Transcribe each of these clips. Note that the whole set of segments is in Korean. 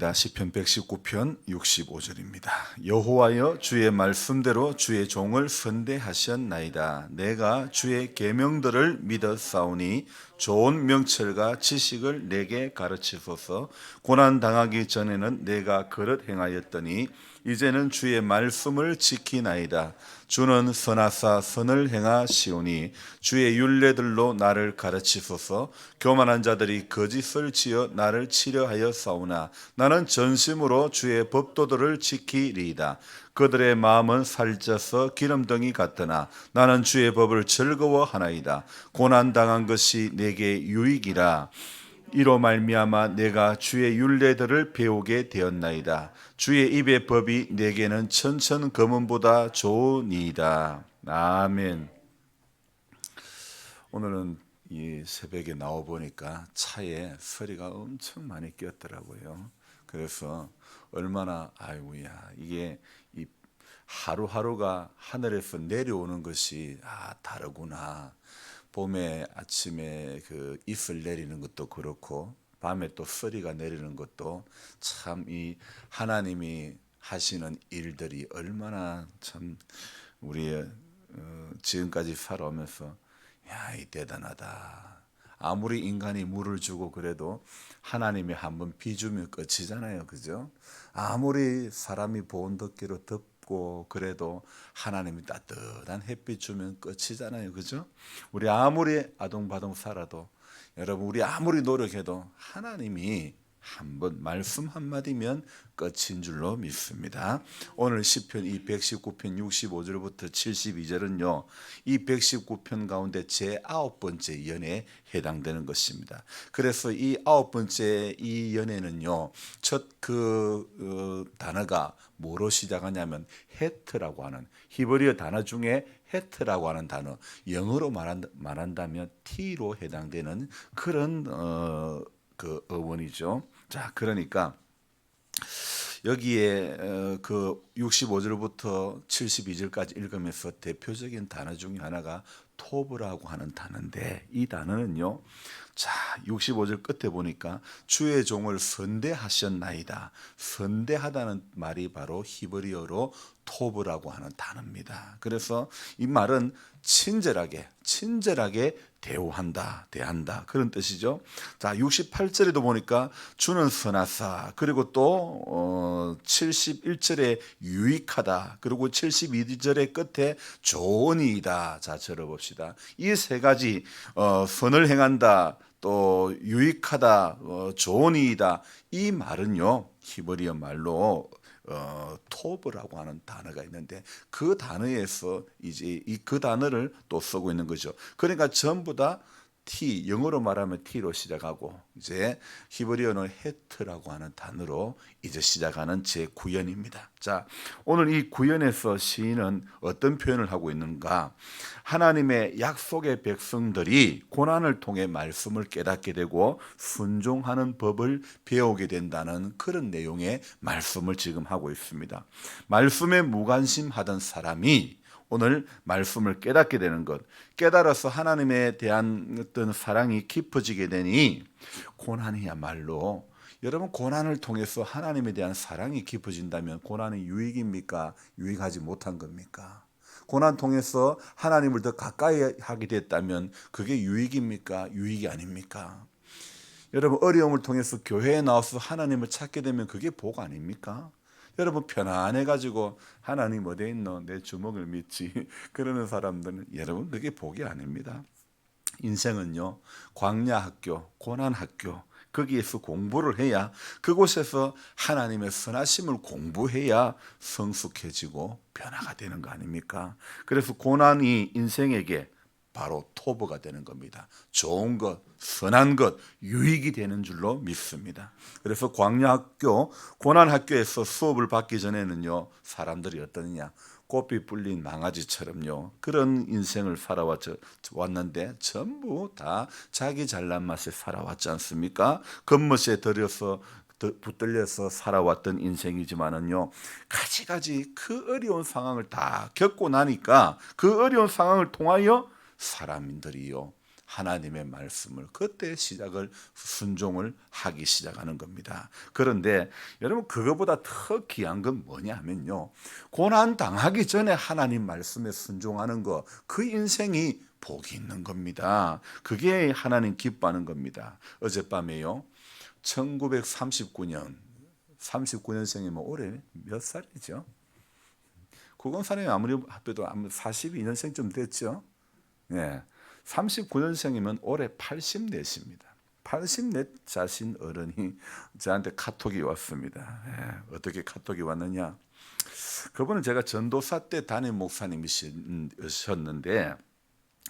읽겠습니다. 시편 119편 65절입니다. 여호와여 주의 말씀대로 주의 종을 선대하셨나이다. 내가 주의 계명들을 믿었사오니 좋은 명철과 지식을 내게 가르치소서. 고난 당하기 전에는 내가 그릇 행하였더니 이제는 주의 말씀을 지키나이다. 주는 선하사 선을 행하시오니 주의 율례들로 나를 가르치소서. 교만한 자들이 거짓을 지어 나를 치려하여 싸우나 나는 전심으로 주의 법도들을 지키리이다. 그들의 마음은 살쪄서 기름덩이 같으나 나는 주의 법을 즐거워하나이다. 고난 당한 것이 내게 유익이라. 이로 말미암아 내가 주의 율례들을 배우게 되었나이다. 주의 입의 법이 내게는 천천 검은보다 좋으니이다. 아멘. 오늘은 이 새벽에 나와 보니까 차에 서리가 엄청 많이 끼었더라고요. 그래서 얼마나 아이고야 이게 이 하루하루가 하늘에서 내려오는 것이 다르구나. 봄에 아침에 그 이슬 내리는 것도 그렇고 밤에 또 서리가 내리는 것도 참 이 하나님이 하시는 일들이 얼마나 참 우리 지금까지 살아오면서 이 대단하다. 아무리 인간이 물을 주고 그래도 하나님이 한번 비주면 끝이잖아요, 그죠? 아무리 사람이 보온덮개로 덮고 그래도 하나님이 따뜻한 햇빛 주면 끝이잖아요, 그죠? 우리 아무리 아동바동 살아도 여러분 우리 아무리 노력해도 하나님이 한번 말씀 한마디면 끝인 줄로 믿습니다. 오늘 시편 이 119편 65절부터 72절은요. 이 119편 가운데 제 9번째 연에 해당되는 것입니다. 그래서 이 9번째 이 연에는요. 첫 단어가 뭐로 시작하냐면 헤트라고 하는 히브리어 단어 중에 헤트라고 하는 단어, 영어로 말한다면 T로 해당되는 그런 그 어원이죠. 자, 그러니까 여기에 그 65절부터 72절까지 읽으면서 대표적인 단어 중에 하나가 토브라고 하는 단어인데 이 단어는요. 자, 65절 끝에 보니까 주의 종을 선대하셨나이다. 선대하다는 말이 바로 히브리어로 토브라고 하는 단어입니다. 그래서 이 말은 친절하게 대한다 그런 뜻이죠. 자, 68절에도 보니까 주는 선하사, 그리고 또 71절에 유익하다, 그리고 72절의 끝에 좋으니이다. 자, 들어봅시다. 이 세 가지 선을 행한다, 또 유익하다, 좋으니이다. 이 말은요 히브리어 말로 토브라고 하는 단어가 있는데 그 단어에서 이제 그 단어를 또 쓰고 있는 거죠. 그러니까 전부 다 T, 영어로 말하면 T로 시작하고 이제 히브리어는 헤트라고 하는 단어로 이제 시작하는 제 구연입니다. 자, 오늘 이 구연에서 시인은 어떤 표현을 하고 있는가? 하나님의 약속의 백성들이 고난을 통해 말씀을 깨닫게 되고 순종하는 법을 배우게 된다는 그런 내용의 말씀을 지금 하고 있습니다. 말씀에 무관심하던 사람이 오늘 말씀을 깨닫게 되는 것, 깨달아서 하나님에 대한 어떤 사랑이 깊어지게 되니 고난이야말로, 여러분 고난을 통해서 하나님에 대한 사랑이 깊어진다면 고난이 유익입니까? 유익하지 못한 겁니까? 고난 통해서 하나님을 더 가까이 하게 됐다면 그게 유익입니까? 유익이 아닙니까? 여러분 어려움을 통해서 교회에 나와서 하나님을 찾게 되면 그게 복 아닙니까? 여러분 편안해가지고 하나님 어디에 있노? 내 주먹을 믿지 그러는 사람들은 여러분 그게 복이 아닙니다. 인생은요 광야 학교, 고난 학교, 거기에서 공부를 해야, 그곳에서 하나님의 선하심을 공부해야 성숙해지고 변화가 되는 거 아닙니까? 그래서 고난이 인생에게 바로 토부가 되는 겁니다. 좋은 것, 선한 것, 유익이 되는 줄로 믿습니다. 그래서 광야학교, 고난학교에서 수업을 받기 전에는요 사람들이 어떠느냐, 꽃비 불린 망아지처럼요 그런 인생을 살아왔는데 전부 다 자기 잘난 맛에 살아왔지 않습니까? 겉멋에 들여서 붙들려서 살아왔던 인생이지만은요 가지가지 그 어려운 상황을 다 겪고 나니까 그 어려운 상황을 통하여 사람들이요 하나님의 말씀을 그때 시작을 순종을 하기 시작하는 겁니다. 그런데 여러분 그거보다 더 귀한 건 뭐냐면요. 고난 당하기 전에 하나님 말씀에 순종하는 거 그 인생이 복이 있는 겁니다. 그게 하나님 기뻐하는 겁니다. 어젯밤에요. 1939년 39년생이면 올해 몇 살이죠? 국원 사람이 아무리 합해도 42년생쯤 됐죠. 예. 39년생이면 올해 84입니다. 84 자신 어른이 저한테 카톡이 왔습니다. 예. 어떻게 카톡이 왔느냐? 그분은 제가 전도사 때 담임 목사님이셨는데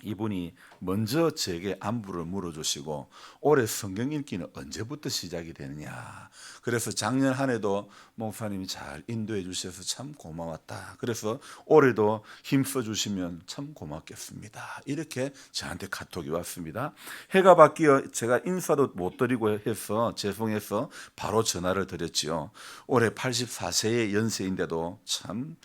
이분이 먼저 제게 안부를 물어주시고 올해 성경 읽기는 언제부터 시작이 되느냐. 그래서 작년 한 해도 목사님이 잘 인도해 주셔서 참 고마웠다. 그래서 올해도 힘써 주시면 참 고맙겠습니다. 이렇게 저한테 카톡이 왔습니다. 해가 바뀌어 제가 인사도 못 드리고 해서 죄송해서 바로 전화를 드렸지요. 올해 84세의 연세인데도 참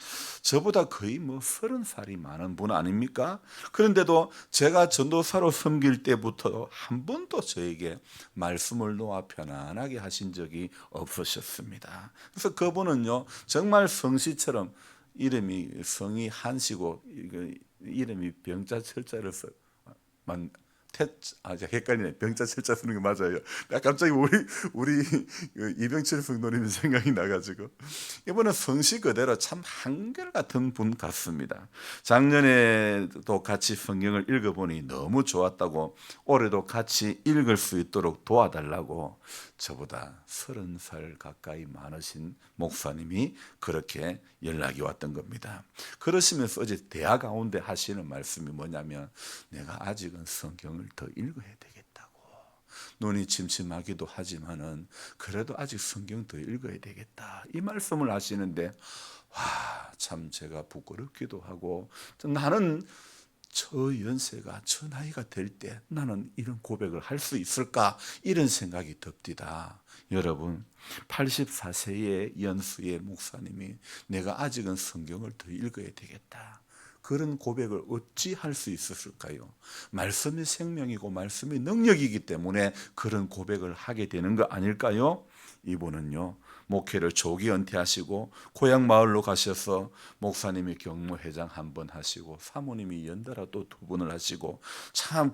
저보다 거의 뭐 30살이 많은 분 아닙니까? 그런데도 제가 전도사로 섬길 때부터 한 번도 저에게 말씀을 놓아 편안하게 하신 적이 없으셨습니다. 그래서 그분은요 정말 성씨처럼 이름이 성이 한시고 이름이 병자 철자를 헷갈리네. 병자 철자 쓰는 게 맞아요. 갑자기 우리 이병철 성도님이 생각이 나가지고 이번에 성씨 그대로 참 한결같은 분 같습니다. 작년에도 같이 성경을 읽어보니 너무 좋았다고 올해도 같이 읽을 수 있도록 도와달라고 저보다 30살 가까이 많으신 목사님이 그렇게 연락이 왔던 겁니다. 그러시면서 어제 대화 가운데 하시는 말씀이 뭐냐면 내가 아직은 성경을 더 읽어야 되겠다고. 눈이 침침하기도 하지만은 그래도 아직 성경 더 읽어야 되겠다. 이 말씀을 하시는데 와, 참 제가 부끄럽기도 하고 나는 저 연세가 저 나이가 될 때 나는 이런 고백을 할 수 있을까 이런 생각이 듭디다. 여러분 84세의 연수의 목사님이 내가 아직은 성경을 더 읽어야 되겠다. 그런 고백을 어찌 할 수 있었을까요? 말씀이 생명이고 말씀이 능력이기 때문에 그런 고백을 하게 되는 거 아닐까요? 이분은요 목회를 조기 은퇴하시고 고향 마을로 가셔서 목사님이 경무회장 한 번 하시고 사모님이 연달아 또 2분을 하시고 참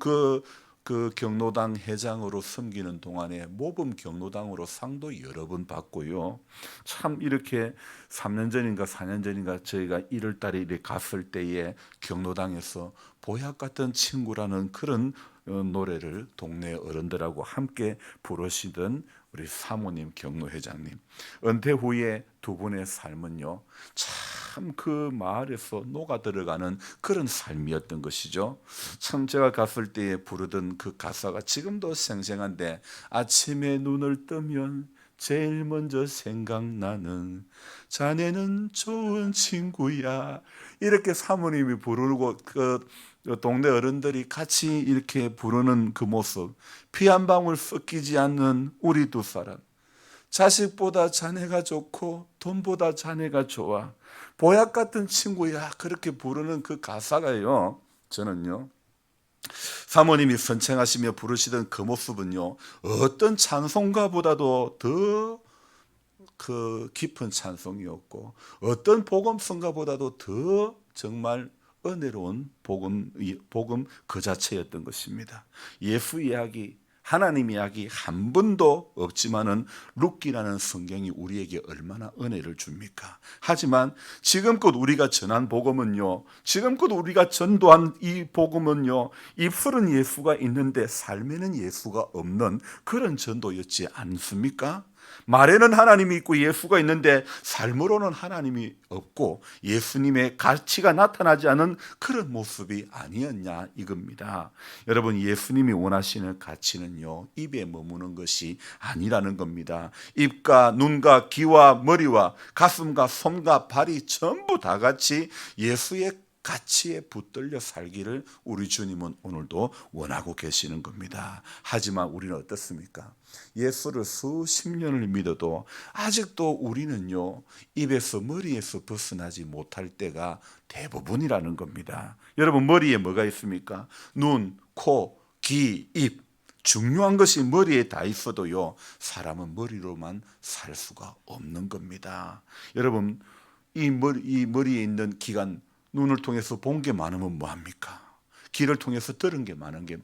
그 경로당 회장으로 섬기는 동안에 모범 경로당으로 상도 여러 번 받고요. 참 이렇게 3년 전인가 4년 전인가 저희가 1월 달에 이렇게 갔을 때에 경로당에서 보약 같은 친구라는 그런 노래를 동네 어른들하고 함께 부르시던 우리 사모님 경로회장님 은퇴 후에 2분의 삶은요 참 그 마을에서 녹아 들어가는 그런 삶이었던 것이죠. 참 제가 갔을 때에 부르던 그 가사가 지금도 생생한데 아침에 눈을 뜨면 제일 먼저 생각나는 자네는 좋은 친구야. 이렇게 사모님이 부르고 그 동네 어른들이 같이 이렇게 부르는 그 모습, 피 한 방울 섞이지 않는 우리 2사람. 자식보다 자네가 좋고 돈보다 자네가 좋아. 보약 같은 친구야. 그렇게 부르는 그 가사가요. 저는요. 사모님이 선창하시며 부르시던 그 모습은요. 어떤 찬송가보다도 더 그 깊은 찬송이었고 어떤 복음성가보다도 더 정말 은혜로운 복음 그 자체였던 것입니다. 예수 이야기 하나님 이야기 한 번도 없지만은 룻기라는 성경이 우리에게 얼마나 은혜를 줍니까? 하지만 지금껏 우리가 전한 복음은요, 지금껏 우리가 전도한 이 복음은요, 입술은 예수가 있는데 삶에는 예수가 없는 그런 전도였지 않습니까? 말에는 하나님이 있고 예수가 있는데 삶으로는 하나님이 없고 예수님의 가치가 나타나지 않은 그런 모습이 아니었냐 이겁니다. 여러분 예수님이 원하시는 가치는요 입에 머무는 것이 아니라는 겁니다. 입과 눈과 귀와 머리와 가슴과 손과 발이 전부 다 같이 예수의 가치에 붙들려 살기를 우리 주님은 오늘도 원하고 계시는 겁니다. 하지만 우리는 어떻습니까? 예수를 수십 년을 믿어도 아직도 우리는요 입에서 머리에서 벗어나지 못할 때가 대부분이라는 겁니다. 여러분 머리에 뭐가 있습니까? 눈, 코, 귀, 입, 중요한 것이 머리에 다 있어도요, 사람은 머리로만 살 수가 없는 겁니다. 여러분, 이 머리에 있는 기관, 눈을 통해서 본 게 많으면 뭐합니까? 귀를 통해서 들은 게 많으면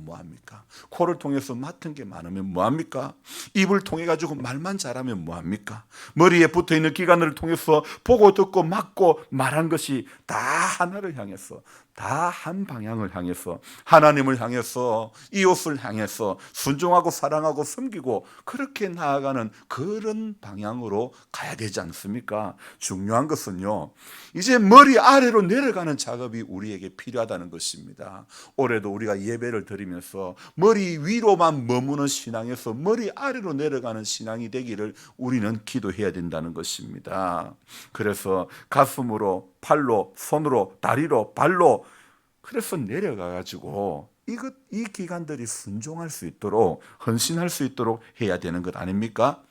뭐합니까? 코를 통해서 맡은 게 많으면 뭐합니까? 입을 통해 가지고 말만 잘하면 뭐합니까? 머리에 붙어있는 기관을 통해서 보고 듣고 맡고 말한 것이 다 하나를 향해서, 다 한 방향을 향해서, 하나님을 향해서, 이웃을 향해서 순종하고 사랑하고 섬기고 그렇게 나아가는 그런 방향으로 가야 되지 않습니까? 중요한 것은요, 이제 머리 아래로 내려가는 작업이 우리에게 필요하다는 것입니다. 올해도 우리가 예배를 드리면서 머리 위로만 머무는 신앙에서 머리 아래로 내려가는 신앙이 되기를 우리는 기도해야 된다는 것입니다. 그래서 가슴으로, 팔로, 손으로, 다리로, 발로, 그래서 내려가 가지고 이 기관들이 순종할 수 있도록, 헌신할 수 있도록 해야 되는 것 아닙니까?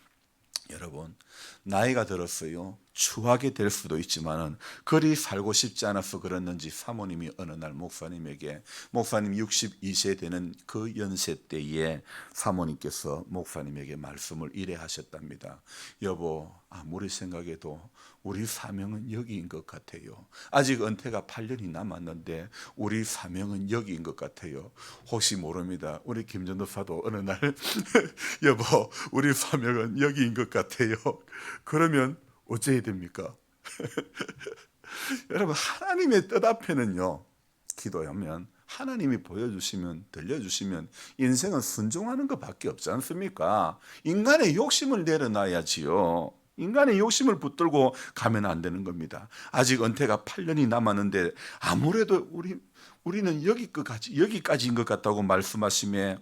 여러분, 나이가 들었어요. 추하게 될 수도 있지만은 그리 살고 싶지 않아서 그랬는지 사모님이 어느 날 목사님에게, 목사님 62세 되는 그 연세 때에 사모님께서 목사님에게 말씀을 이래 하셨답니다. 여보, 아무리 생각해도 우리 사명은 여기인 것 같아요. 아직 은퇴가 8년이 남았는데 우리 사명은 여기인 것 같아요. 혹시 모릅니다. 우리 김 전도사도 어느 날 여보, 우리 사명은 여기인 것 같아요. 그러면 어째야 됩니까? 여러분, 하나님의 뜻 앞에는요, 기도하면 하나님이 보여주시면, 들려주시면 인생은 순종하는 것밖에 없지 않습니까? 인간의 욕심을 내려놔야지요. 인간의 욕심을 붙들고 가면 안 되는 겁니다. 아직 은퇴가 8년이 남았는데 아무래도 우리는 여기까지인 것 같다고 말씀하심에,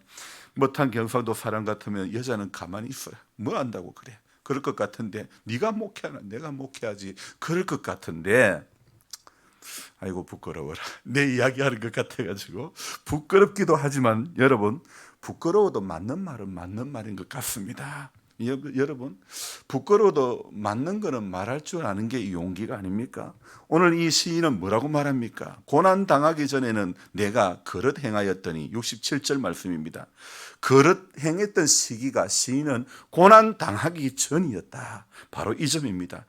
못한 경상도 사람 같으면 여자는 가만히 있어요. 뭐 한다고 그래. 그럴 것 같은데, 네가 목회하나 내가 목회하지, 그럴 것 같은데, 아이고 부끄러워라. 내 이야기하는 것 같아가지고 부끄럽기도 하지만, 여러분, 부끄러워도 맞는 말은 맞는 말인 것 같습니다. 여러분, 부끄러워도 맞는 거는 말할 줄 아는 게 용기가 아닙니까? 오늘 이 시인은 뭐라고 말합니까? 고난 당하기 전에는 내가 그릇 행하였더니, 67절 말씀입니다. 그릇 행했던 시기가, 시인은 고난 당하기 전이었다. 바로 이 점입니다.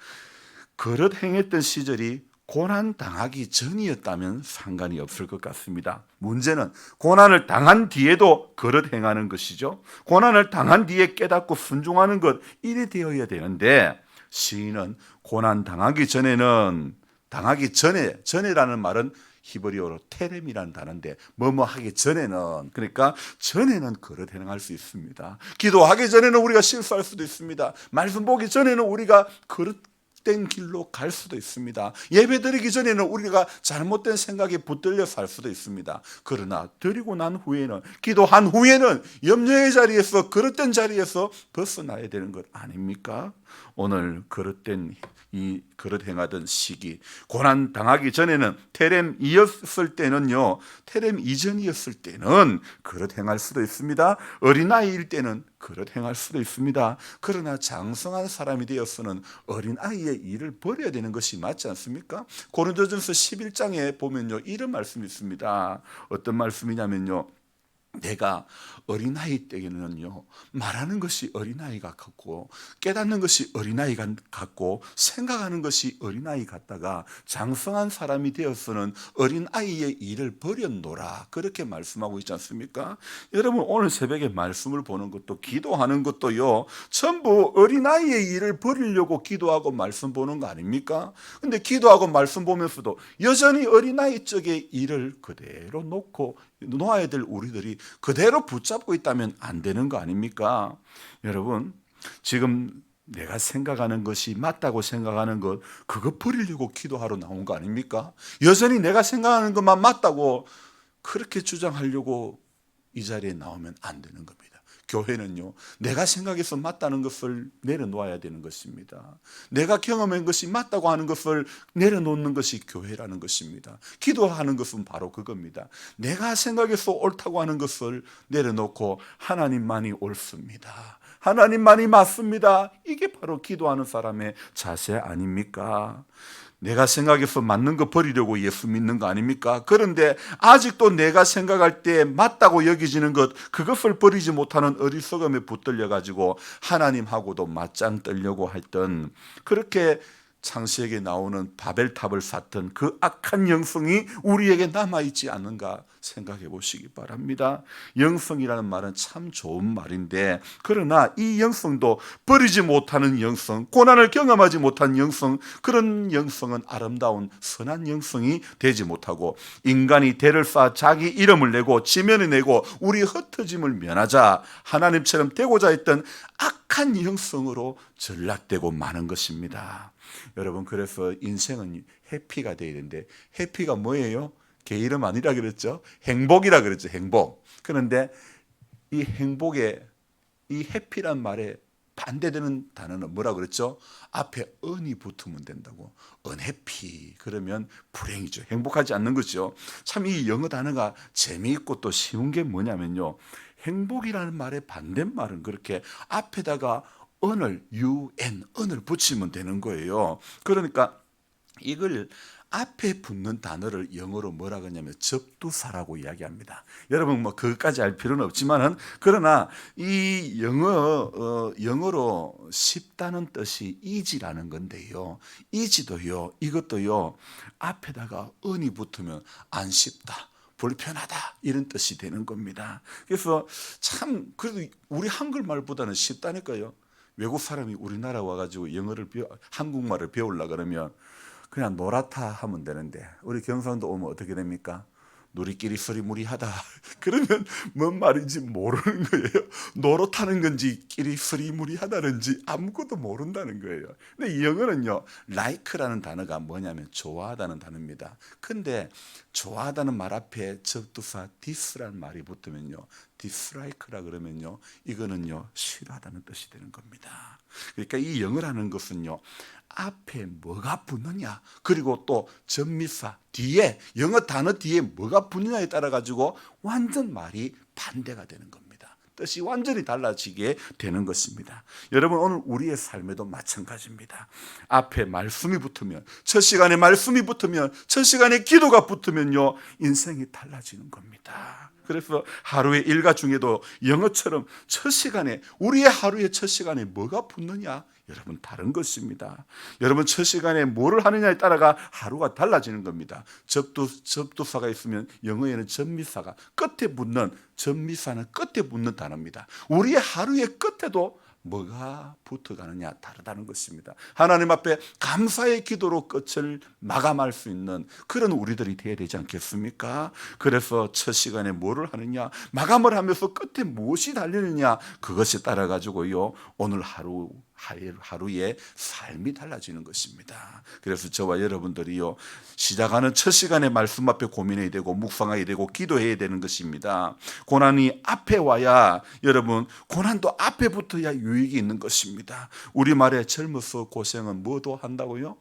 그릇 행했던 시절이 고난 당하기 전이었다면 상관이 없을 것 같습니다. 문제는 고난을 당한 뒤에도 그릇 행하는 것이죠. 고난을 당한 뒤에 깨닫고 순종하는 것, 이래 되어야 되는데, 시인은 고난 당하기 전에라는 말은 히브리어로 테렘이라는 단어인데, 뭐뭐 하기 전에는, 그러니까 전에는 그릇 행할 수 있습니다. 기도하기 전에는 우리가 실수할 수도 있습니다. 말씀 보기 전에는 우리가 그릇된 길로 갈 수도 있습니다. 예배 드리기 전에는 우리가 잘못된 생각에 붙들려 살 수도 있습니다. 그러나 드리고 난 후에는, 기도한 후에는 염려의 자리에서, 그릇된 자리에서 벗어나야 되는 것 아닙니까? 오늘 이 그릇 행하던 시기, 고난 당하기 전에는, 테렘이었을 때는요, 테렘 이전이었을 때는 그릇 행할 수도 있습니다. 어린아이일 때는 그릇 행할 수도 있습니다. 그러나 장성한 사람이 되어서는 어린아이의 일을 버려야 되는 것이 맞지 않습니까? 고린도전서 11장에 보면요, 이런 말씀이 있습니다. 어떤 말씀이냐면요, 내가 어린아이 때에는요, 말하는 것이 어린아이가 같고, 깨닫는 것이 어린아이가 같고, 생각하는 것이 어린아이 같다가 장성한 사람이 되어서는 어린아이의 일을 버렸노라, 그렇게 말씀하고 있지 않습니까? 여러분, 오늘 새벽에 말씀을 보는 것도, 기도하는 것도요, 전부 어린아이의 일을 버리려고 기도하고 말씀 보는 거 아닙니까? 근데 기도하고 말씀 보면서도 여전히 어린아이 쪽의 일을 그대로 놓아야 될 우리들이 그대로 붙잡고 있다면 안 되는 거 아닙니까? 여러분, 지금 내가 생각하는 것이 맞다고 생각하는 것, 그거 버리려고 기도하러 나온 거 아닙니까? 여전히 내가 생각하는 것만 맞다고 그렇게 주장하려고 이 자리에 나오면 안 되는 겁니다. 교회는요, 내가 생각해서 맞다는 것을 내려놓아야 되는 것입니다. 내가 경험한 것이 맞다고 하는 것을 내려놓는 것이 교회라는 것입니다. 기도하는 것은 바로 그겁니다. 내가 생각해서 옳다고 하는 것을 내려놓고 하나님만이 옳습니다, 하나님만이 맞습니다. 이게 바로 기도하는 사람의 자세 아닙니까? 내가 생각해서 맞는 거 버리려고 예수 믿는 거 아닙니까? 그런데 아직도 내가 생각할 때 맞다고 여기지는 것, 그것을 버리지 못하는 어리석음에 붙들려 가지고 하나님하고도 맞짱 뜨려고 했던, 그렇게 창세기에 나오는 바벨탑을 쌓던 그 악한 영성이 우리에게 남아있지 않는가 생각해 보시기 바랍니다. 영성이라는 말은 참 좋은 말인데, 그러나 이 영성도 버리지 못하는 영성, 고난을 경험하지 못한 영성, 그런 영성은 아름다운 선한 영성이 되지 못하고, 인간이 대를 쌓아 자기 이름을 내고 지면을 내고 우리 흩어짐을 면하자 하나님처럼 되고자 했던 악한 영성으로 전락되고 마는 것입니다. 여러분, 그래서 인생은 해피가 되어야 되는데, 해피가 뭐예요? 개 이름 아니라 그랬죠? 행복이라 그랬죠. 행복. 그런데 이 행복에, 이 해피란 말에 반대되는 단어는 뭐라 그랬죠? 앞에 은이 붙으면 된다고. unhappy 그러면 불행이죠. 행복하지 않는 거죠. 참 이 영어 단어가 재미있고 또 쉬운 게 뭐냐면요, 행복이라는 말의 반대말은 그렇게 앞에다가 은을 은을 붙이면 되는 거예요. 그러니까 이걸 앞에 붙는 단어를 영어로 뭐라 그러냐면 접두사라고 이야기합니다. 여러분 뭐 그것까지 알 필요는 없지만은, 그러나 이 영어로 쉽다는 뜻이 easy라는 건데요. easy도요, 이것도요, 앞에다가 은이 붙으면 안 쉽다, 불편하다, 이런 뜻이 되는 겁니다. 그래서 참 그래도 우리 한글말보다는 쉽다니까요. 외국 사람이 우리나라 와가지고 한국말을 배우려고 그러면 그냥 노랗다 하면 되는데, 우리 경상도 오면 어떻게 됩니까? 누리끼리 서리무리하다. 그러면 뭔 말인지 모르는 거예요. 노릇하는 건지 끼리 서리무리하다는지 아무것도 모른다는 거예요. 근데 이 영어는요, like라는 단어가 뭐냐면 좋아하다는 단어입니다. 근데 좋아하다는 말 앞에 접두사 dis라는 말이 붙으면요, dislike라 그러면요, 이거는요 싫어하다는 뜻이 되는 겁니다. 그러니까 이 영어라는 것은요, 앞에 뭐가 붙느냐, 그리고 또 접미사 뒤에, 영어 단어 뒤에 뭐가 붙느냐에 따라 가지고 완전 말이 반대가 되는 겁니다. 뜻이 완전히 달라지게 되는 것입니다. 여러분, 오늘 우리의 삶에도 마찬가지입니다. 앞에 말씀이 붙으면, 첫 시간에 말씀이 붙으면, 첫 시간에 기도가 붙으면요, 인생이 달라지는 겁니다. 그래서 하루의 일과 중에도 영어처럼 첫 시간에, 우리의 하루의 첫 시간에 뭐가 붙느냐, 여러분 다른 것입니다. 여러분 첫 시간에 뭐를 하느냐에 따라가 하루가 달라지는 겁니다. 접두사가 있으면 영어에는 접미사가 끝에 붙는, 접미사는 끝에 붙는 단어입니다. 우리의 하루의 끝에도 뭐가 붙어가느냐 다르다는 것입니다. 하나님 앞에 감사의 기도로 끝을 마감할 수 있는 그런 우리들이 되어야 되지 않겠습니까? 그래서 첫 시간에 뭐를 하느냐, 마감을 하면서 끝에 무엇이 달리느냐, 그것에 따라 가지고요, 오늘 하루의 삶이 달라지는 것입니다. 그래서 저와 여러분들이요, 시작하는 첫 시간에 말씀 앞에 고민해야 되고 묵상해야 되고 기도해야 되는 것입니다. 고난이 앞에 와야, 여러분 고난도 앞에 붙어야 유익이 있는 것입니다. 우리말에 젊어서 고생은 뭐도 한다고요?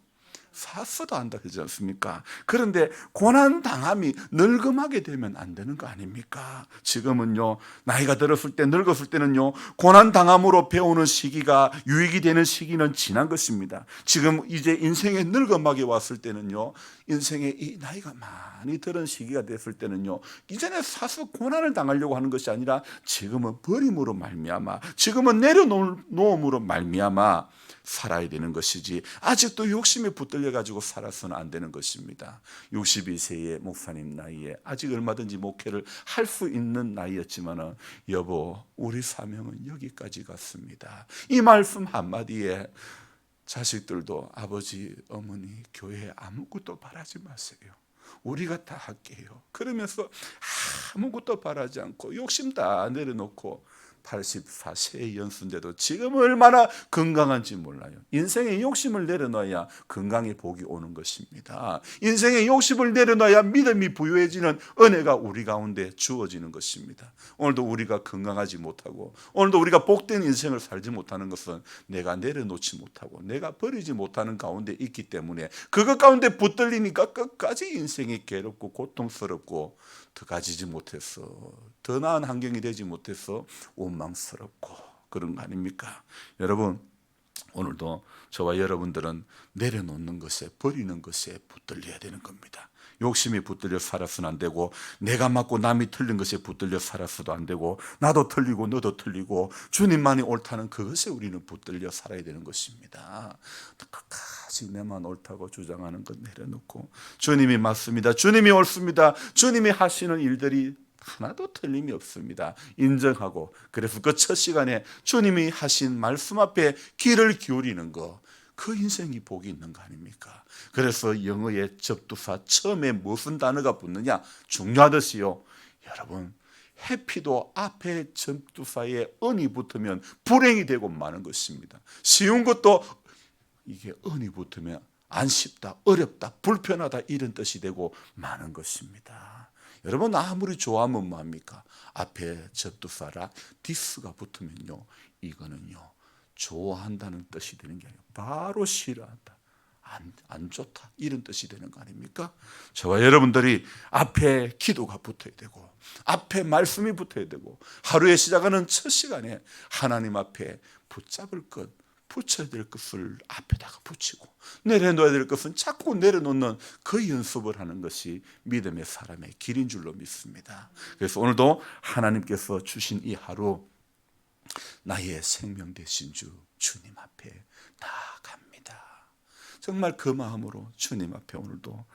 사서도 한다 그러지 않습니까? 그런데 고난 당함이 늙음하게 되면 안 되는 거 아닙니까? 지금은요, 나이가 들었을 때, 늙었을 때는요, 고난 당함으로 배우는 시기가, 유익이 되는 시기는 지난 것입니다. 지금 이제 인생의 늙음하게 왔을 때는요, 인생의 이 나이가 많이 들은 시기가 됐을 때는요, 이전에 사서 고난을 당하려고 하는 것이 아니라 지금은 버림으로 말미암아, 지금은 내려놓음으로 말미암아 살아야 되는 것이지, 아직도 욕심에 붙들려 가지고 살아서는 안 되는 것입니다. 62세의 목사님 나이에 아직 얼마든지 목회를 할 수 있는 나이였지만, 여보, 우리 사명은 여기까지 갔습니다. 이 말씀 한마디에 자식들도 아버지, 어머니, 교회에 아무것도 바라지 마세요. 우리가 다 할게요. 그러면서 아무것도 바라지 않고 욕심 다 내려놓고 84세의 연수인데도 지금 얼마나 건강한지 몰라요. 인생의 욕심을 내려놔야 건강의 복이 오는 것입니다. 인생의 욕심을 내려놔야 믿음이 부유해지는 은혜가 우리 가운데 주어지는 것입니다. 오늘도 우리가 건강하지 못하고, 오늘도 우리가 복된 인생을 살지 못하는 것은 내가 내려놓지 못하고 내가 버리지 못하는 가운데 있기 때문에, 그것 가운데 붙들리니까 끝까지 인생이 괴롭고 고통스럽고, 더 가지지 못해서, 더 나은 환경이 되지 못해서 원망스럽고, 그런 거 아닙니까? 여러분, 오늘도 저와 여러분들은 내려놓는 것에, 버리는 것에 붙들려야 되는 겁니다. 욕심이 붙들려 살아서는 안 되고, 내가 맞고 남이 틀린 것에 붙들려 살아서도 안 되고, 나도 틀리고 너도 틀리고 주님만이 옳다는 그것에 우리는 붙들려 살아야 되는 것입니다. 끝까지 내만 옳다고 주장하는 것 내려놓고, 주님이 맞습니다, 주님이 옳습니다, 주님이 하시는 일들이 하나도 틀림이 없습니다, 인정하고, 그래서 그 첫 시간에 주님이 하신 말씀 앞에 귀를 기울이는 거, 그 인생이 복이 있는 거 아닙니까? 그래서 영어의 접두사 처음에 무슨 단어가 붙느냐 중요하듯이요, 여러분, 해피도 앞에 접두사에 은이 붙으면 불행이 되고 마는 것입니다. 쉬운 것도 이게 은이 붙으면 안 쉽다, 어렵다, 불편하다 이런 뜻이 되고 마는 것입니다. 여러분, 아무리 좋아하면 뭐합니까? 앞에 접두사라 디스가 붙으면요, 이거는요 좋아한다는 뜻이 되는 게 아니라 바로 싫어한다, 안 좋다 이런 뜻이 되는 거 아닙니까? 저와 여러분들이 앞에 기도가 붙어야 되고, 앞에 말씀이 붙어야 되고, 하루에 시작하는 첫 시간에 하나님 앞에 붙잡을 것, 붙여야 될 것을 앞에다가 붙이고, 내려놓아야 될 것은 자꾸 내려놓는 그 연습을 하는 것이 믿음의 사람의 길인 줄로 믿습니다. 그래서 오늘도 하나님께서 주신 이 하루, 나의 생명 되신 주 주님 앞에 나아갑니다. 정말 그 마음으로 주님 앞에 오늘도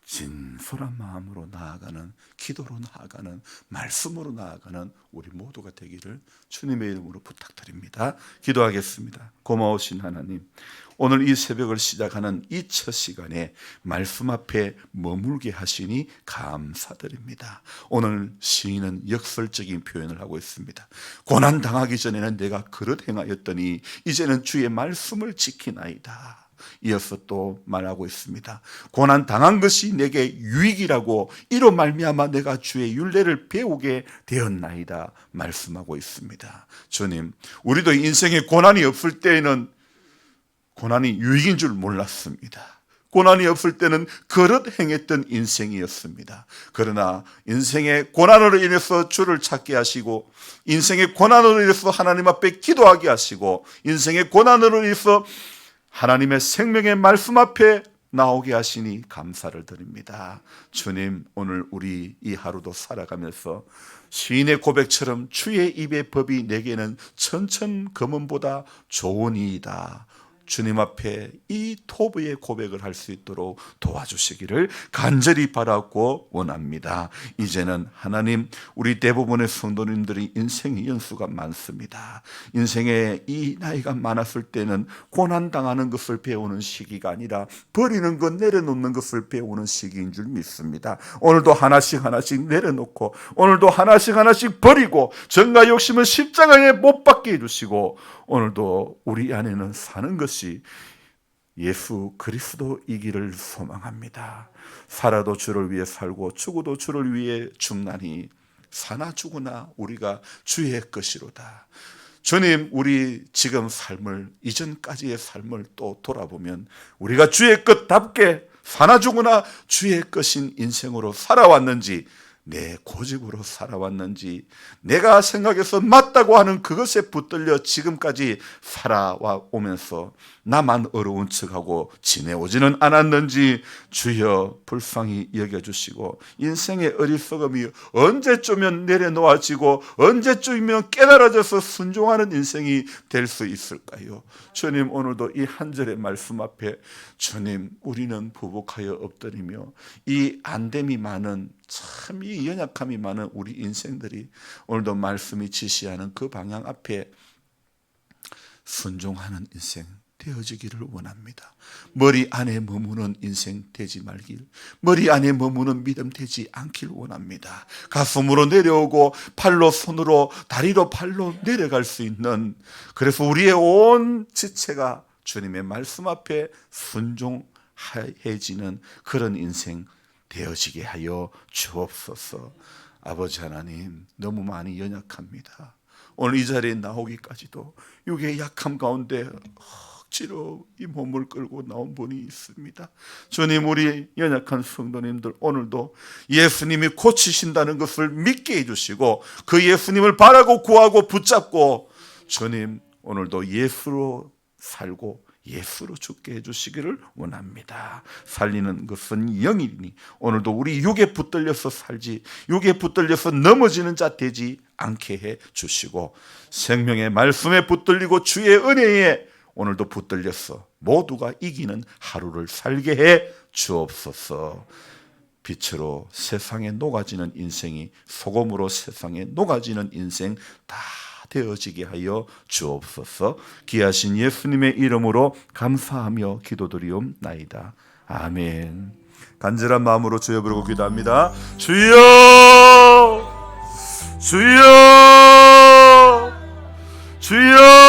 진솔한 마음으로 나아가는, 기도로 나아가는, 말씀으로 나아가는 우리 모두가 되기를 주님의 이름으로 부탁드립니다. 기도하겠습니다. 고마우신 하나님, 오늘 이 새벽을 시작하는 이 첫 시간에 말씀 앞에 머물게 하시니 감사드립니다. 오늘 시인은 역설적인 표현을 하고 있습니다. 고난 당하기 전에는 내가 그릇 행하였더니 이제는 주의 말씀을 지키나이다. 이어서 또 말하고 있습니다. 고난 당한 것이 내게 유익이라고, 이로 말미암아 내가 주의 율례를 배우게 되었나이다 말씀하고 있습니다. 주님, 우리도 인생에 고난이 없을 때에는 고난이 유익인 줄 몰랐습니다. 고난이 없을 때는 그릇 행했던 인생이었습니다. 그러나 인생의 고난으로 인해서 주를 찾게 하시고, 인생의 고난으로 인해서 하나님 앞에 기도하게 하시고, 인생의 고난으로 인해서 하나님의 생명의 말씀 앞에 나오게 하시니 감사를 드립니다. 주님, 오늘 우리 이 하루도 살아가면서 시인의 고백처럼 주의 입의 법이 내게는 천천금은보다 좋으니이다, 주님 앞에 이 토부의 고백을 할 수 있도록 도와주시기를 간절히 바라고 원합니다. 이제는 하나님, 우리 대부분의 성도님들이 인생의 연수가 많습니다. 인생에 이 나이가 많았을 때는 고난당하는 것을 배우는 시기가 아니라 버리는 것, 내려놓는 것을 배우는 시기인 줄 믿습니다. 오늘도 하나씩 하나씩 내려놓고, 오늘도 하나씩 하나씩 버리고, 정과 욕심은 십자가에 못 박게 해주시고, 오늘도 우리 안에는 사는 것이 예수 그리스도이기를 소망합니다. 살아도 주를 위해 살고 죽어도 주를 위해 죽나니 사나 죽으나 우리가 주의 것이로다. 주님, 우리 지금 삶을, 이전까지의 삶을 또 돌아보면 우리가 주의 것답게 사나 죽으나 주의 것인 인생으로 살아왔는지, 내 고집으로 살아왔는지, 내가 생각해서 맞다고 하는 그것에 붙들려 지금까지 살아와 오면서 나만 어려운 척하고 지내오지는 않았는지 주여 불쌍히 여겨주시고, 인생의 어리석음이 언제쯤이면 내려놓아지고 언제쯤이면 깨달아져서 순종하는 인생이 될 수 있을까요? 주님, 오늘도 이 한 절의 말씀 앞에 주님, 우리는 부복하여 엎드리며 이 안됨이 많은, 참 이 연약함이 많은 우리 인생들이 오늘도 말씀이 지시하는 그 방향 앞에 순종하는 인생 되어지기를 원합니다. 머리 안에 머무는 인생 되지 말길, 머리 안에 머무는 믿음 되지 않길 원합니다. 가슴으로 내려오고 팔로 손으로, 다리로 발로 내려갈 수 있는, 그래서 우리의 온 지체가 주님의 말씀 앞에 순종해지는 그런 인생 되어지게 하여 주옵소서. 아버지 하나님, 너무 많이 연약합니다. 오늘 이 자리에 나오기까지도 육의 약함 가운데 억지로 이 몸을 끌고 나온 분이 있습니다. 주님, 우리 연약한 성도님들 오늘도 예수님이 고치신다는 것을 믿게 해주시고, 그 예수님을 바라고 구하고 붙잡고 주님 오늘도 예수로 살고 예수로 죽게 해주시기를 원합니다. 살리는 것은 영이니 오늘도 우리 육에 붙들려서 살지, 육에 붙들려서 넘어지는 자 되지 않게 해주시고, 생명의 말씀에 붙들리고 주의 은혜에 오늘도 붙들려서 모두가 이기는 하루를 살게 해 주옵소서. 빛으로 세상에 녹아지는 인생이 소금으로 세상에 녹아지는 인생 다 되어지게 하여 주옵소서. 귀하신 예수님의 이름으로 감사하며 기도드리옵나이다. 아멘. 간절한 마음으로 주여 부르고 기도합니다. 주여, 주여, 주여.